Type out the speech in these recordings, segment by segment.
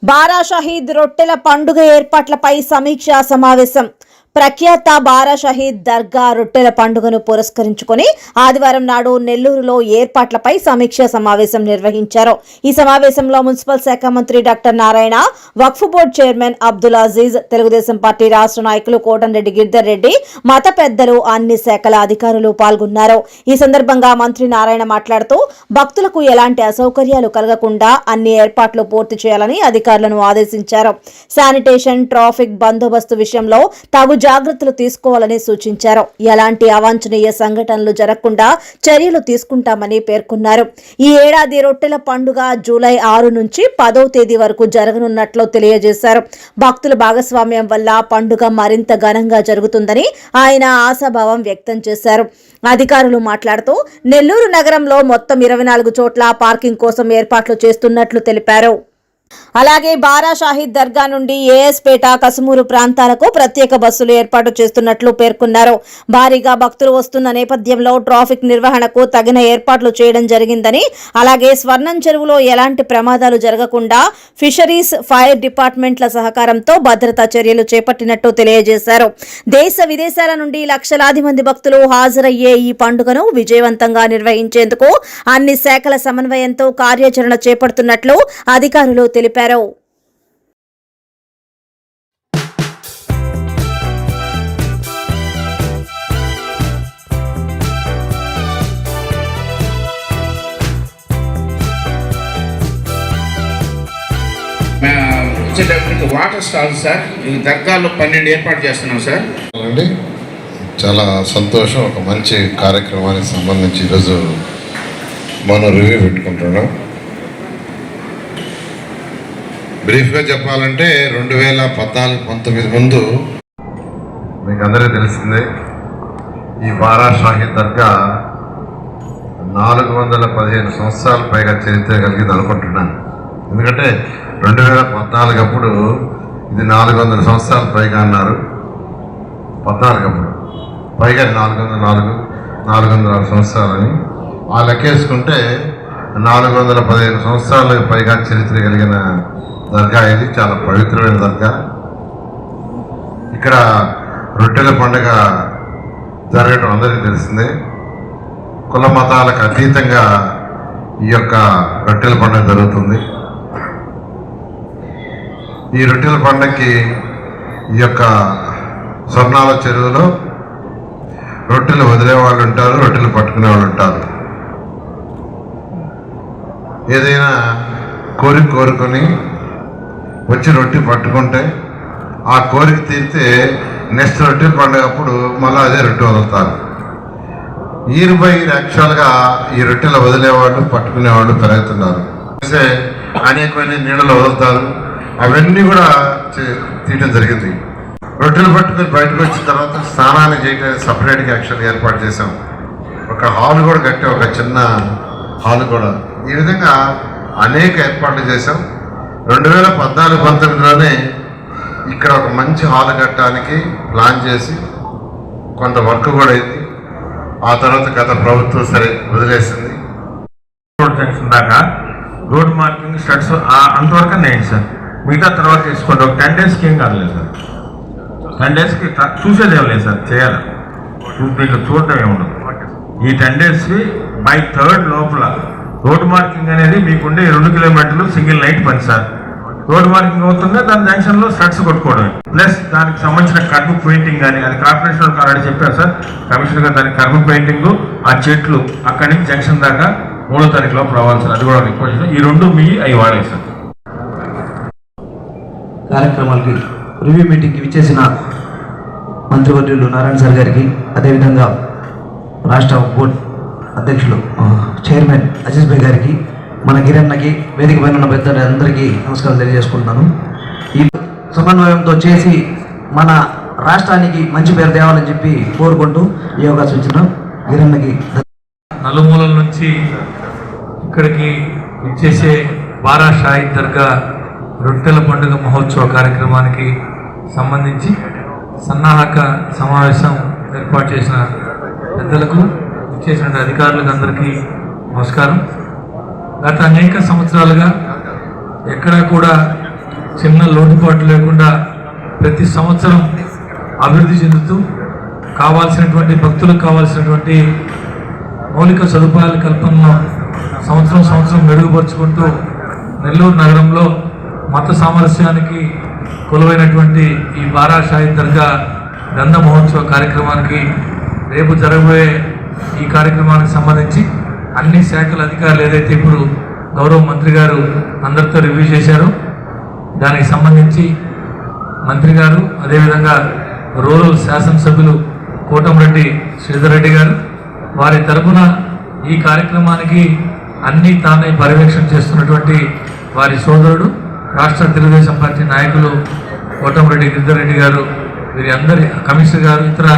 బారా షహీద్ రొట్టెల పండుగ ఏర్పాట్లపై సమీక్షా సమావేశం. ప్రఖ్యాత బారా షహీద్ దర్గా రొట్టెల పండుగను పురస్కరించుకొని ఆదివారం నాడు నెల్లూరులో ఏర్పాట్లపై సమీక్షా సమావేశం నిర్వహించారు. ఈ సమావేశంలో మున్సిపల్ శాఖ మంత్రి doctor Narayana, Waqf board chairman Abdul Aziz, Telugu Desam party రాష్ట్ర నాయకులు కోటంరెడ్డి గిరిధర్ రెడ్డి, మత పెద్దలు, అన్ని శాఖల అధికారులు పాల్గొన్నారు. ఈ సందర్భంగా మంత్రి నారాయణ మాట్లాడుతూ భక్తులకు ఎలాంటి అసౌకర్యాలు కలగకుండా అన్ని ఏర్పాట్లు పూర్తి చేయాలని అధికారులను ఆదేశించారు. శానిటేషన్, ట్రాఫిక్ బందోబస్తు విషయంలో తగు జాగ్రత్తలు తీసుకోవాలని సూచించారు. ఎలాంటి అవాంఛనీయ సంఘటనలు జరగకుండా చర్యలు తీసుకుంటామని పేర్కొన్నారు. ఈ ఏడాది రొట్టెల పండుగ జూలై 6 నుంచి 10వ తేదీ వరకు జరగనున్నట్లు తెలియజేశారు. భక్తుల భాగస్వామ్యం వల్ల పండుగ మరింత ఘనంగా జరుగుతుందని ఆయన ఆశాభావం వ్యక్తం చేశారు. అధికారులు మాట్లాడుతూ నెల్లూరు నగరంలో మొత్తం 24 చోట్ల పార్కింగ్ కోసం ఏర్పాట్లు చేస్తున్నట్లు తెలిపారు. అలాగే బారా షాహీద్ దర్గా నుండి ఏఎస్పేట, కసుమూరు ప్రాంతాలకు ప్రత్యేక బస్సులు ఏర్పాటు చేస్తున్నట్లు పేర్కొన్నారు. భారీగా భక్తులు వస్తున్న నేపథ్యంలో ట్రాఫిక్ నిర్వహణకు తగిన ఏర్పాట్లు చేయడం జరిగిందని, అలాగే స్వర్ణం చెరువులో ఎలాంటి ప్రమాదాలు జరగకుండా ఫిషరీస్, ఫైర్ డిపార్ట్మెంట్ల సహకారంతో భద్రతా చర్యలు చేపట్టినట్టు తెలియజేశారు. దేశ విదేశాల నుండి లక్షలాది మంది భక్తులు హాజరయ్యే ఈ పండుగను విజయవంతంగా నిర్వహించేందుకు అన్ని శాఖల సమన్వయంతో కార్యాచరణ చేపడుతున్నట్లు అధికారులు తెలిపారు. వచ్చేటప్పటికి వాటర్ స్టాల్ సార్, ఈ దర్గాలో 12 ఏర్పాటు చేస్తున్నాం సార్. చాలా సంతోషం. ఒక మంచి కార్యక్రమానికి సంబంధించి ఈరోజు మనం రివ్యూ పెట్టుకుంటున్నాం. బ్రీఫ్గా చెప్పాలంటే 2014-19 ముందు మీకు అందరికీ తెలిసిందే, ఈ బారా షాహీద్ దర్గా 415 సంవత్సరాల పైగా చరిత్ర కలిగింది అనుకుంటున్నాను. ఎందుకంటే 2014 అప్పుడు ఇది 400 సంవత్సరాల పైగా అన్నారు. 14 అప్పుడు పైగా 406 సంవత్సరాలని ఆ లెక్కేసుకుంటే 415 సంవత్సరాలకు పైగా చరిత్ర కలిగిన దర్గా ఇది. చాలా పవిత్రమైన దర్గా. ఇక్కడ రొట్టెల పండుగ జరగడం అందరికీ తెలిసిందే. కుల మతాలకు అతీతంగా ఈ యొక్క రొట్టెల పండుగ జరుగుతుంది. ఈ రొట్టెల పండుగకి ఈ యొక్క స్వర్ణాల చెరువులో రొట్టెలు వదిలే వాళ్ళు ఉంటారు, రొట్టెలు పట్టుకునే వాళ్ళు ఉంటారు. ఏదైనా కోరుకొని వచ్చి రొట్టె పట్టుకుంటే ఆ కోరిక తీరితే నెక్స్ట్ రొట్టెల పండుగ అప్పుడు మళ్ళీ అదే రొట్టె వదులుతారు. ఇయర్ బై ఇయర్ యాక్చువల్గా ఈ రొట్టెలు వదిలేవాళ్ళు, పట్టుకునేవాళ్ళు పెరుగుతున్నారు. అనేకమైన నీళ్ళలో వదులుతారు. అవన్నీ కూడా తీయడం జరిగింది. రొట్టెలు పట్టుకొని బయటకు వచ్చిన తర్వాత స్నానాన్ని చేయడానికి సపరేట్గా యాక్చువల్గా ఏర్పాటు చేసాం. ఒక హాల్ కూడా కట్టాం, ఒక చిన్న హాల్ కూడా. ఈ విధంగా అనేక ఏర్పాట్లు చేసాం. 2014-19లోనే ఇక్కడ ఒక మంచి హాల్ కట్టడానికి ప్లాన్ చేసి కొంత వర్క్ కూడా అయింది. ఆ తర్వాత గత ప్రభుత్వం సరే వదిలేసింది. రోడ్ జంక్షన్ దాకా రోడ్ మార్కింగ్ స్టడ్స్ అంతవరకు నేయండి సార్. మిగతా తర్వాత తీసుకోండి. ఒక 10 డేస్కి ఏం కాలేదు సార్. 10 డేస్కి చూసేది ఏం లేదు సార్. చేయాలి, మీకు చూడటం ఏమి ఉండదు. ఈ 10 డేస్కి బై 3rd లోపల రోడ్ మార్కింగ్ అనేది మీకుండే 2 కిలోమీటర్లు సింగిల్ నైట్ పని సార్. రోడ్ మార్కింగ్ అవుతుందా దాని జంక్షన్లో స్టడ్స్ కొట్టుకోవడం, ప్లస్ దానికి సంబంధించిన కర్బ్ పెయింటింగ్ కానీ, అది కార్పొరేషన్ ఆల్రెడీ చెప్పారు సార్ కమిషనర్ గారు. దానికి కర్బ్ పెయింటింగ్, ఆ చెట్లు అక్కడి నుంచి జంక్షన్ దాకా 3వ తారీఖులో రావాలి సార్. అది కూడా రిక్వెస్ట్. ఈ 2 మీ అవి వాడే సార్. కార్యక్రమాలకి రివ్యూ మీటింగ్కి విచ్చేసిన మంత్రివర్యులు నారాయణ సార్ గారికి, అదేవిధంగా రాష్ట్ర బోర్డు అధ్యక్షులు చైర్మన్ అజీజ్ భాయ్ గారికి, మన గిరన్నకి, వేదిక పైన ఉన్న పెద్దలందరికీ నమస్కారం తెలియజేసుకుంటున్నాను. ఈ సమన్వయంతో చేసి మన రాష్ట్రానికి మంచి పేరు తేవాలని చెప్పి కోరుకుంటూ ఈ అవకాశం ఇచ్చిన గిరన్నకి. నలుమూలల నుంచి ఇక్కడికి ఇచ్చేసే బారా షాహీద్ దర్గా రొట్టెల పండుగ మహోత్సవ కార్యక్రమానికి సంబంధించి సన్నాహక సమావేశం ఏర్పాటు చేసిన పెద్దలకు, ఇచ్చేసిన అధికారులకు అందరికీ నమస్కారం. గత అనేక సంవత్సరాలుగా ఎక్కడా కూడా చిన్న లోటుపాటు లేకుండా ప్రతి సంవత్సరం అభివృద్ధి చెందుతూ కావాల్సినటువంటి భక్తులకు కావాల్సినటువంటి మౌలిక సదుపాయాల కల్పనను సంవత్సరం మెరుగుపరుచుకుంటూ నెల్లూరు నగరంలో మత సామరస్యానికి కొలువైనటువంటి ఈ బారా షాహీద్ దర్గా గంధ మహోత్సవ కార్యక్రమానికి రేపు జరగబోయే ఈ కార్యక్రమానికి సంబంధించి అన్ని శాఖల అధికారులు ఏదైతే ఇప్పుడు గౌరవ మంత్రి గారు అందరితో రివ్యూ చేశారో దానికి సంబంధించి మంత్రి గారు అదేవిధంగా రూరల్ శాసనసభ్యులు కోటంరెడ్డి శ్రీధర్ రెడ్డి గారు వారి తరపున ఈ కార్యక్రమానికి అన్నీ తానే పర్యవేక్షణ చేస్తున్నటువంటి వారి సోదరుడు రాష్ట్ర తెలుగుదేశం పార్టీ నాయకులు కోటంరెడ్డి గిరిధర్ రెడ్డి గారు వీరి అందరి కమిషనర్ గారు ఇతర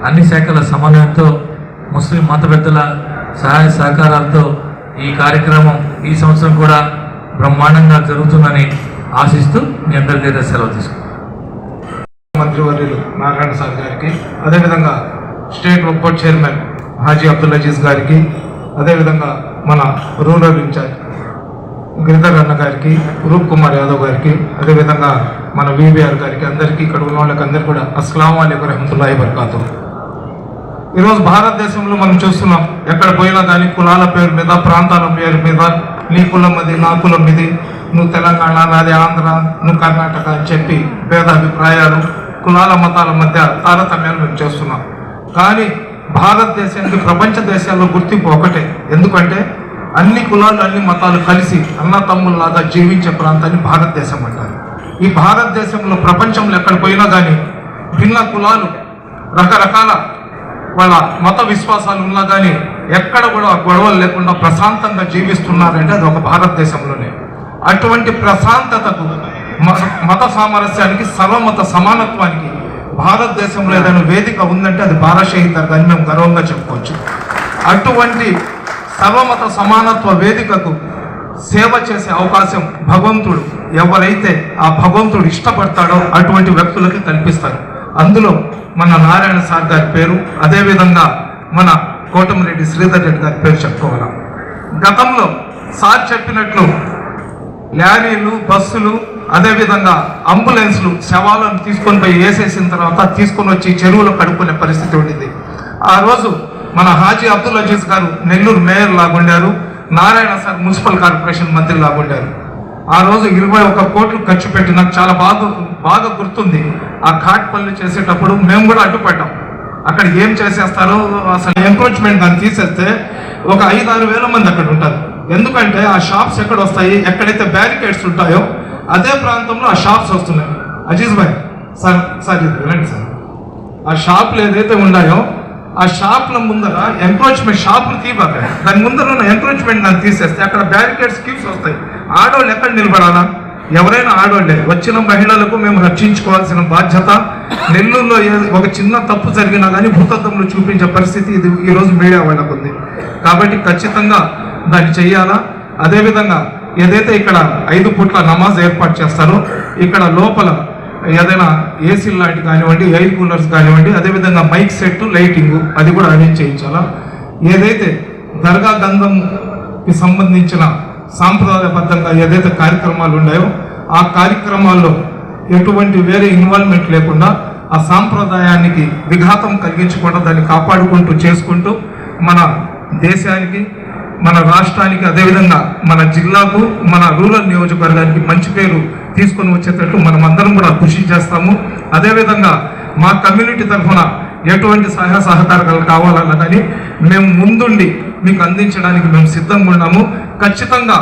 అన్ని శాఖల సమన్వయంతో ముస్లిం మత పెద్దల సహాయ సహకారాలతో ఈ కార్యక్రమం ఈ సంవత్సరం కూడా బ్రహ్మాండంగా జరుగుతుందని ఆశిస్తూ మీ అందరి దగ్గర సెలవు తీసుకుంటాం. మంత్రివర్యులు నారాయణ సార్ గారికి, అదేవిధంగా స్టేట్ వక్ఫ్ బోర్డ్ చైర్మన్ హాజీ అబ్దుల్ అజీజ్ గారికి, అదేవిధంగా మన రూరల్ ఇన్ఛార్జ్ గిరిధర్ అన్న గారికి, రూప్ కుమార్ యాదవ్ గారికి, అదేవిధంగా మన విబిఆర్ గారికి, అందరికీ ఇక్కడ ఉన్న వాళ్ళకి అందరికీ కూడా అస్సలాము అలైకుం రహమతుల్లాహి వబరకాతుహు. ఈరోజు భారతదేశంలో మనం చూస్తున్నాం, ఎక్కడ పోయినా కానీ కులాల పేరు మీద, ప్రాంతాల పేరు మీద, నీ కులం అది, నా కులం ఇది, నువ్వు తెలంగాణ, నాది ఆంధ్ర, నువ్వు కర్ణాటక అని చెప్పి భేదాభిప్రాయాలు, కులాల మతాల మధ్య తారతమ్యాలు మేము చేస్తున్నాం. కానీ భారతదేశానికి ప్రపంచ దేశాల్లో గుర్తింపు ఒకటే. ఎందుకంటే అన్ని కులాలు అన్ని మతాలు కలిసి అన్న తమ్ముల్లాగా జీవించే ప్రాంతాన్ని భారతదేశం అంటారు. ఈ భారతదేశంలో ప్రపంచంలో ఎక్కడ పోయినా కానీ భిన్న కులాలు, రకరకాల వాళ్ళ మత విశ్వాసాలు ఉన్నా కానీ ఎక్కడ కూడా గొడవలు లేకుండా ప్రశాంతంగా జీవిస్తున్నారంటే అది ఒక భారతదేశంలోనే. అటువంటి ప్రశాంతతకు, మత సామరస్యానికి, సర్వమత సమానత్వానికి భారతదేశంలో ఏదైనా వేదిక ఉందంటే అది బారా షాహీద్ దర్గా అని మేము గర్వంగా చెప్పుకోవచ్చు. అటువంటి సర్వమత సమానత్వ వేదికకు సేవ చేసే అవకాశం భగవంతుడు ఎవరైతే ఆ భగవంతుడు ఇష్టపడతాడో అటువంటి వ్యక్తులకి కల్పిస్తారు. అందులో మన నారాయణ సార్ గారి పేరు, అదేవిధంగా మన కోటమిరెడ్డి శ్రీధర్ రెడ్డి గారి పేరు చెప్పుకోవాలి. గతంలో సార్ చెప్పినట్లు లారీలు, బస్సులు, అదేవిధంగా అంబులెన్స్లు శవాలను తీసుకొని పోయి వేసేసిన తర్వాత తీసుకొని వచ్చి చెరువులో కడుక్కునే పరిస్థితి ఉండింది. ఆ రోజు మన హాజీ అబ్దుల్ అజీజ్ గారు నెల్లూరు మేయర్ లాగుండారు, నారాయణ సార్ మున్సిపల్ కార్పొరేషన్ మంత్రి లాగుండారు. ఆ రోజు 21 కోట్లు ఖర్చు పెట్టి నాకు చాలా బాగా గుర్తుంది. ఆ ఘాట్ పనులు చేసేటప్పుడు మేము కూడా అడ్డుపడ్డాం. అక్కడ ఏం చేసేస్తారో అసలు ఎంక్రోచ్మెంట్ దాన్ని తీసేస్తే ఒక 5-6 వేల మంది అక్కడ ఉంటారు. ఎందుకంటే ఆ షాప్స్ ఎక్కడ వస్తాయి, ఎక్కడైతే బ్యారికేడ్స్ ఉంటాయో అదే ప్రాంతంలో ఆ షాప్స్ వస్తున్నాయి. అజీజ్ భాయ్ సార్ ఇది వినండి సార్, ఆ షాపులు ఏదైతే ఉన్నాయో ఆ షాపుల ముందర ఎంక్రోచ్మెంట్, షాపులు తీయబాక దాని ముందర ఉన్న ఎంక్రోచ్మెంట్ దాన్ని తీసేస్తే అక్కడ బ్యారికేడ్స్ కీప్స్ వస్తాయి. ఆడవాళ్ళు ఎక్కడ నిలబడాలా? ఎవరైనా ఆడవాళ్ళే. వచ్చిన మహిళలకు మేము రక్షించుకోవాల్సిన బాధ్యత. నెల్లూరులో ఒక చిన్న తప్పు జరిగినా కానీ భూతత్వంలో చూపించే పరిస్థితి ఇది ఈరోజు మీడియా వాళ్ళకు ఉంది. కాబట్టి ఖచ్చితంగా దాన్ని చెయ్యాలా. అదేవిధంగా ఏదైతే ఇక్కడ 5 పూట్ల నమాజ్ ఏర్పాటు చేస్తారో ఇక్కడ లోపల ఏదైనా ఏసీ లాంటి కానివ్వండి, ఎయిర్ కూలర్స్ కానివ్వండి, అదేవిధంగా మైక్ సెట్, లైటింగ్ అది కూడా అరేంజ్ చేయించాలా. ఏదైతే దర్గా గంధంకి సంబంధించిన సాంప్రదాయబద్ధంగా ఏదైతే కార్యక్రమాలు ఉన్నాయో ఆ కార్యక్రమాల్లో ఎటువంటి వేరే ఇన్వాల్వ్మెంట్ లేకుండా ఆ సాంప్రదాయానికి విఘాతం కలిగించకుండా దాన్ని కాపాడుకుంటూ చేసుకుంటూ మన దేశానికి, మన రాష్ట్రానికి, అదేవిధంగా మన జిల్లాకు, మన రూరల్ నియోజకవర్గానికి మంచి పేరు తీసుకొని వచ్చేటట్టు మనం అందరం కూడా కృషి చేస్తాము. అదేవిధంగా మా కమ్యూనిటీ తరఫున ఎటువంటి సహాయ సహకారాలు కావాలన్నా కానీ మేము ముందుండి మీకు అందించడానికి మేము సిద్ధంగా ఉన్నాము. ఖచ్చితంగా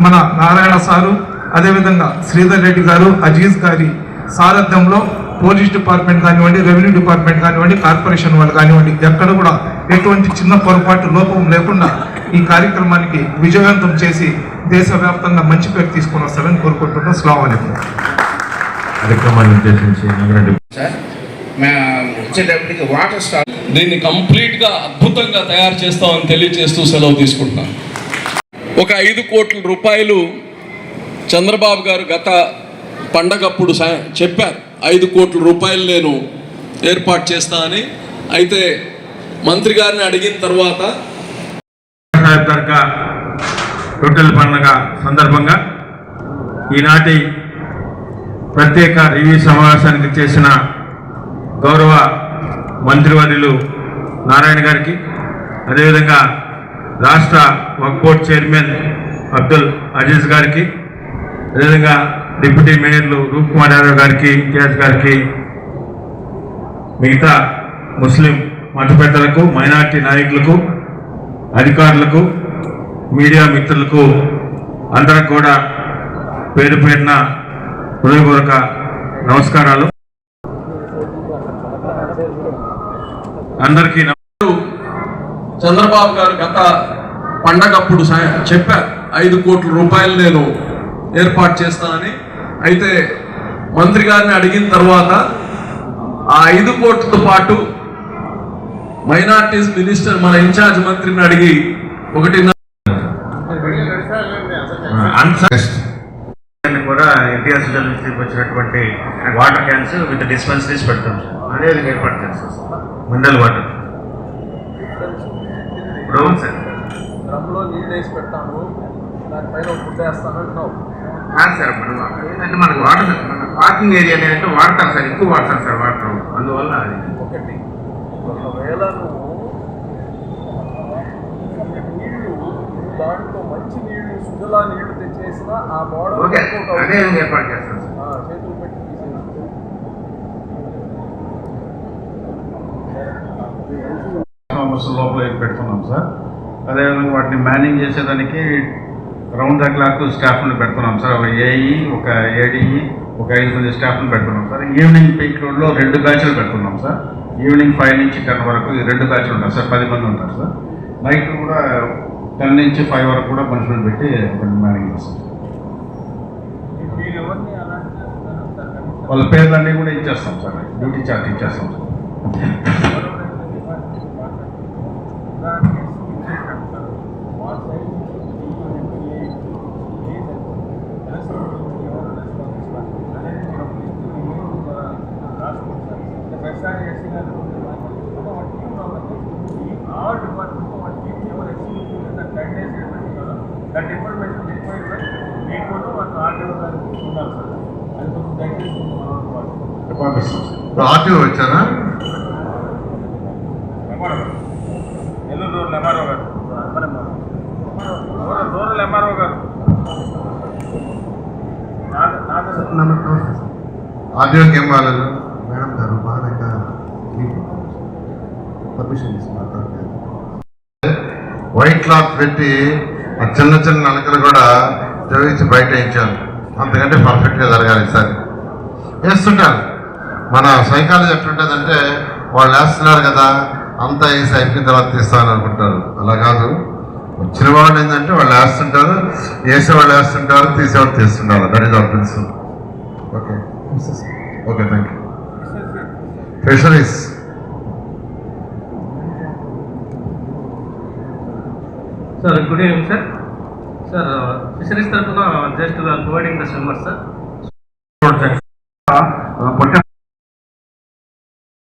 మన నారాయణ సారు, అదేవిధంగా శ్రీధర్ రెడ్డి గారు, అజీజ్ గారి సారథ్యంలో పోలీస్ డిపార్ట్మెంట్ కానివ్వండి, రెవెన్యూ డిపార్ట్మెంట్ కానివ్వండి, కార్పొరేషన్ వాళ్ళు కానివ్వండి, ఎక్కడ కూడా ఎటువంటి చిన్న పొరపాటు, లోపం లేకుండా ఈ కార్యక్రమానికి విజయవంతం చేసి దేశవ్యాప్తంగా మంచి పేరు తీసుకొని వస్తారని కోరుకుంటున్నాం. అస్సలాము అలైకుం. కార్యక్రమాన్ని ఉద్దేశించి సార్ మేము వచ్చేటప్పటికి వాటర్ స్టాల్ దీన్ని కంప్లీట్గా అద్భుతంగా తయారు చేస్తామని తెలియజేస్తూ సెలవు తీసుకుంటున్నాను. ఒక 5 కోట్ల రూపాయలు చంద్రబాబు గారు గత పండగప్పుడు చెప్పారు, 5 కోట్ల రూపాయలు నేను ఏర్పాటు చేస్తానని. అయితే మంత్రి గారిని అడిగిన తర్వాత దర్గా రొట్టెల పండుగ సందర్భంగా ఈనాటి ప్రత్యేక రివ్యూ సమావేశానికి చేసిన గౌరవ మంత్రివర్యులు నారాయణ గారికి, అదేవిధంగా రాష్ట్ర వక్ఫ్ బోర్డ్ చైర్మన్ అబ్దుల్ అజీజ్ గారికి, అదేవిధంగా డిప్యూటీ మేయర్లు రూప్ కుమార్ యాదవ్ గారికి, ఇంతియాజ్ గారికి, మిగతా ముస్లిం మత పెద్దలకు, మైనార్టీ నాయకులకు, అధికారులకు, మీడియా మిత్రులకు అందరికి కూడా పేరు పేరున హృదయపూర్వక నమస్కారాలు. అందరికీ చంద్రబాబు గారు గత పండగప్పుడు చెప్పారు 5 కోట్ల రూపాయలు నేను ఏర్పాటు చేస్తానని. అయితే మంత్రి గారిని అడిగిన తర్వాత ఆ 5 కోట్లతో పాటు మైనార్టీస్ మినిస్టర్ మన ఇన్ఛార్జ్ మంత్రిని అడిగి 1.5 కూడా ఎన్టీఆర్ సుజల్ నుంచి వచ్చినటువంటి వాటర్ క్యాన్స్ విత్ డిస్పెన్సరీస్ పెడతాం. అదే ఏర్పాటు చేస్తాం సార్. మినరల్ వాటర్ ఇప్పుడు సార్ డ్రమ్లో నీళ్ళు వేసి పెడతాను, దానిపైన ఫుడ్ వేస్తాను అంటున్నావు. సార్ ఏంటంటే మనకు వాటర్ పార్కింగ్ ఏరియా అంటే వాడతారు సార్, ఎక్కువ వాడతారు సార్ వాటర్, అందువల్ల అది ఒకటి. ఒకవేళ నువ్వు నీళ్లు దాంట్లో మంచి నీళ్లు సుజలా నీళ్లు తెచ్చేసిన ఆ మోడల్ ఓకే అదే ఏర్పాటు చేస్తాను సార్. చేతులు పెట్టి లోపల పెడుతున్నాం సార్. అదేవిధంగా వాటిని మేనేజ్ చేసేదానికి రౌండ్ ద క్లాక్ స్టాఫ్ని పెడుతున్నాం సార్. ఒక ఏఈ, ఒక ఏడీఈ, ఒక 5 మంది స్టాఫ్ని పెడుతున్నాం సార్. ఈవినింగ్ పీక్ రోడ్లో 2 బ్యాచ్లు పెడుతున్నాం సార్. ఈవినింగ్ 5 నుంచి 10 వరకు ఈ 2 బ్యాచ్లు ఉంటారు సార్. 10 మంది ఉంటారు సార్. నైట్ కూడా 10 నుంచి 5 వరకు కూడా మనుషులను పెట్టి మేనేజ్ చేస్తాం. వాళ్ళ పేర్లన్నీ కూడా ఇచ్చేస్తాం సార్. డ్యూటీ చార్ట్ ఇచ్చేస్తాం సార్. ఆర్టీఓ వచ్చారా? నెల్లూరు ఎంఆర్ఓ గారు, రూరల్ ఎంఆర్ఓ గారు. ఆర్టీఓకి ఏం కాలేదు? మేడం గారు బాగా పర్మిషన్ తీసుకున్నారు. వైట్ క్లాత్ పెట్టి ఆ చిన్న చిన్న నలకలు కూడా జోగించి బయట ఇచ్చాను. అంతకంటే పర్ఫెక్ట్గా జరగాలి సార్. వేస్తుంటారు. మన సైకాలజీ ఎట్లుంటుందంటే వాళ్ళు వేస్తున్నారు కదా అంతా వేసి అయిపోయిన తర్వాత తీస్తామని అనుకుంటారు. అలా కాదు. వచ్చిన వాళ్ళు ఏంటంటే వాళ్ళు వేస్తుంటారు, వేసేవాళ్ళు వేస్తుంటారు, తీసేవాళ్ళు తీస్తుంటారు. That is our principle. Okay okay thank you. Fisheries sir, good evening sir. Sir, fisheries తరఫున just providing the swimmer sir.